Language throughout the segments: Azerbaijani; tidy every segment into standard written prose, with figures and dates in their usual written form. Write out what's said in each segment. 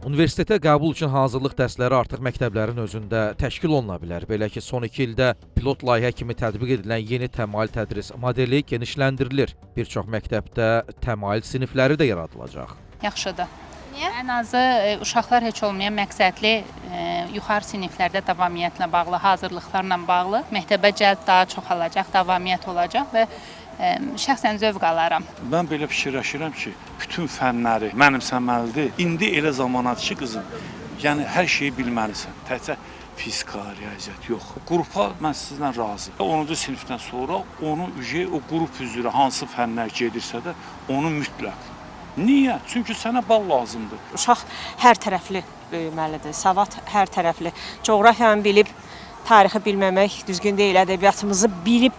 Universitetə qəbul üçün hazırlıq dərsləri artıq məktəblərin özündə təşkil oluna bilər. Belə ki, son 2 ildə pilot layihə kimi tətbiq edilən yeni təmayül tədris modeli genişləndirilir. Bir çox məktəbdə təmayül sinifləri də yaradılacaq. Yaxşıdır. Niyə? Ən azı uşaqlar heç olmayan məqsədli yuxarı siniflərdə davamiyyətlə bağlı, hazırlıqlarla bağlı məktəbə cəlb daha çox olacaq, davamiyyət olacaq və şəxsən zövq alaram. Mən belə fikirləşirəm ki, bütün fənləri mənimsəməlidir. İndi elə zamanadır ki, qızım, yəni hər şeyi bilməlisən. Təkcə fizika, riyaziyyat yox. Qrupa mən sizlə razı. 10-cu sinifdən sonra onu o qrup üzrə hansı fənlər gedirsə də onu mütləq. Niyə? Çünki sənə bal lazımdır. Uşaq hər tərəfli böyüməlidir, savad hər tərəfli. Coğrafiyanı bilib, tarixi bilməmək düzgün deyil, ədəbiyyatımızı bilib,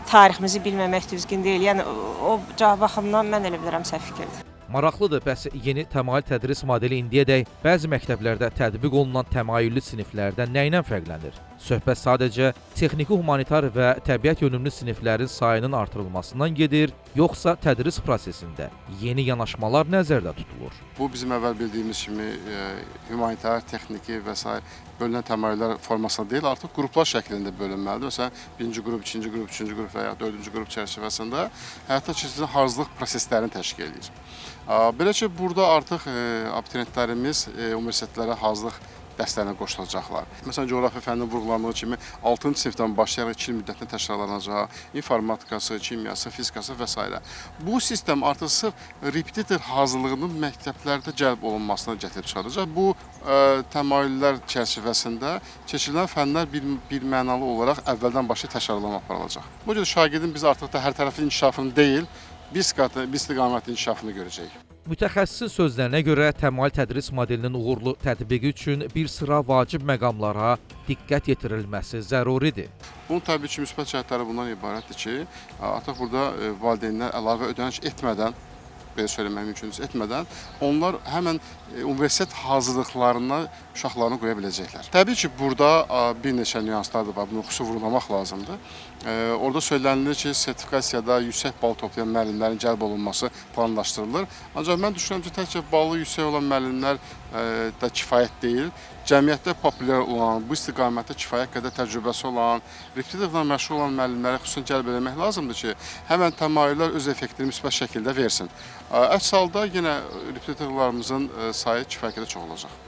tariximizi bilməmək düzgün deyil. Yəni o baxımdan mən elə bilirəm səhv fikirdir. Maraqlıdır, bəs yeni təmayül tədris modeli indiyədək bəzi məktəblərdə tətbiq olunan təmayüllü siniflərdən nə ilə fərqlənir? Söhbət sadəcə texniki, humanitar və təbiət yönümlü siniflərin sayının artırılmasından gedir, yoxsa tədris prosesində yeni yanaşmalar nəzərdə tutulur? Bu bizim əvvəl bildiyimiz kimi humanitar, texniki və s. bölünən təmayüllər formasında deyil, artıq qruplar şəklində bölünməlidir. Məsələn, 1-ci qrup, 2-ci qrup, 3-cü qrup və ya 4-cü qrup çərçivəsində həyata keçirilən hazırlıq proseslərini təşkil edir. Belə ki, burada artıq abituriyentlərimiz universitetlərə hazırlıq dərslərinə qoşulacaqlar. Məsələn, coğrafiya fənninin vurğulandığı kimi 6-cı sinifdən başlayaraq 2 il müddətində təkrarlanacaq, informatikası, kimyası, fizikası və s. Bu sistem artıq sırf repetitor hazırlığının məktəblərdə cəlb olunmasına gətirib çıxaracaq. Bu təmayüllər çərçivəsində keçirilən fənlər bir mənalı olaraq əvvəldən başlayıb təkrarlama aparılacaq. Bu cür şagirdin biz artıq da hər tərəfli inkişafını deyil, bir istiqamətli inkişafını görəcəyik. Mütəxəssisin sözlərinə görə təmayül tədris modelinin uğurlu tətbiqi üçün bir sıra vacib məqamlara diqqət yetirilməsi zəruridir. Bunun təbii ki, müsbət cəhətləri bundan ibarətdir ki, artıq burada valideynlər əlavə ödəniş etmədən, belə söyləmək mümkün onlar həmən universitet hazırlıqlarına uşaqlarını qoya biləcəklər. Təbii ki, burada bir neçə nüanslar da var, bunu xüsusi vurğulamaq lazımdır. Orada söylənilir ki, sertifikasiyada yüksək bal toplayan müəllimlərin cəlb olunması planlaşdırılır. Ancaq mən düşünürəm ki, təkcə balı yüksək olan müəllimlər da kifayət deyil. Cəmiyyətdə populyar olan, bu istiqamətdə kifayət qədər təcrübəsi olan, repetitorla məşğul olan müəllimləri xüsusən cəlb eləmək lazımdır ki, həmən təmayüllər öz effektini müsbət şəkildə versin. Əks halda yenə repetitorlarımızın sayı kifayət qədər çox olacaq.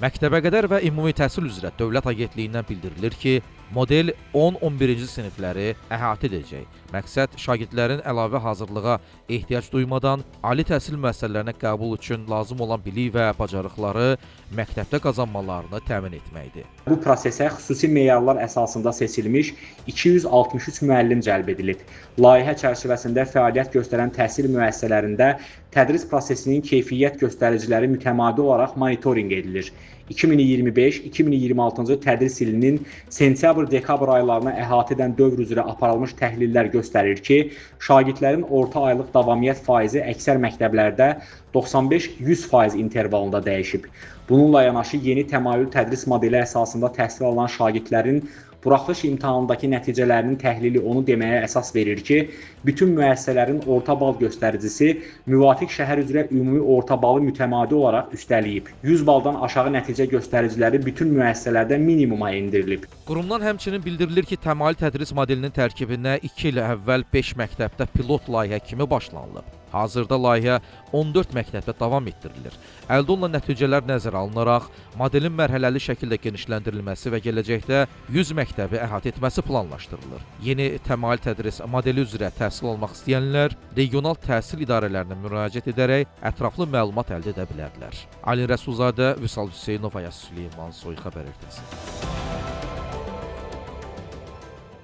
Məktəbəqədər və ümumi təhsil üzrə Dövlət Agentliyindən bildirilir ki, model 10-11-ci sinifləri əhatə edəcək. Məqsəd şagirdlərin əlavə hazırlığa ehtiyac duymadan ali təhsil müəssisələrinə qəbul üçün lazım olan bilik və bacarıqları məktəbdə qazanmalarını təmin etməkdir. Bu prosesə xüsusi meyarlar əsasında seçilmiş 263 müəllim cəlb edilib. Layihə çərçivəsində fəaliyyət göstərən təhsil müəssisələrində tədris prosesinin keyfiyyət göstəriciləri mütəmadi olaraq monitorinq edilir. 2025-2026-cı tədris ilinin sentyabr-dekabr aylarına əhatə edən dövr üzrə aparılmış təhlillər göstərir ki, şagirdlərin orta aylıq davamiyyət faizi əksər məktəblərdə 95-100% intervalında dəyişib. Bununla yanaşı yeni təmayül tədris modeli əsasında təhsil alan şagirdlərin buraxılış imtahanındakı nəticələrinin təhlili onu deməyə əsas verir ki, bütün müəssisələrin orta bal göstəricisi müvafiq şəhər üzrə ümumi orta balı mütəmadi olaraq üstəliyib. 100 baldan aşağı nəticə göstəriciləri bütün müəssisələrdə minimuma endirilib. Qurumdan həmçinin bildirilir ki, təmayül tədris modelinin tərkibinə 2 il əvvəl 5 məktəbdə pilot layihə kimi başlanılıb. Hazırda layihə 14 məktəbdə davam etdirilir. Əldə olunan nəticələr nəzərə alınaraq, modelin mərhələli şəkildə genişləndirilməsi və gələcəkdə 100 məktəbi əhatə etməsi planlaşdırılır. Yeni təmayül tədris modeli üzrə təhsil almaq istəyənlər regional təhsil idarələrinə müraciət edərək ətraflı məlumat əldə edə bilərlər. Alin Rəsulzadə, Vüsal Hüseynov, Ayaz Süleyman, Soy xəbər ertəsi.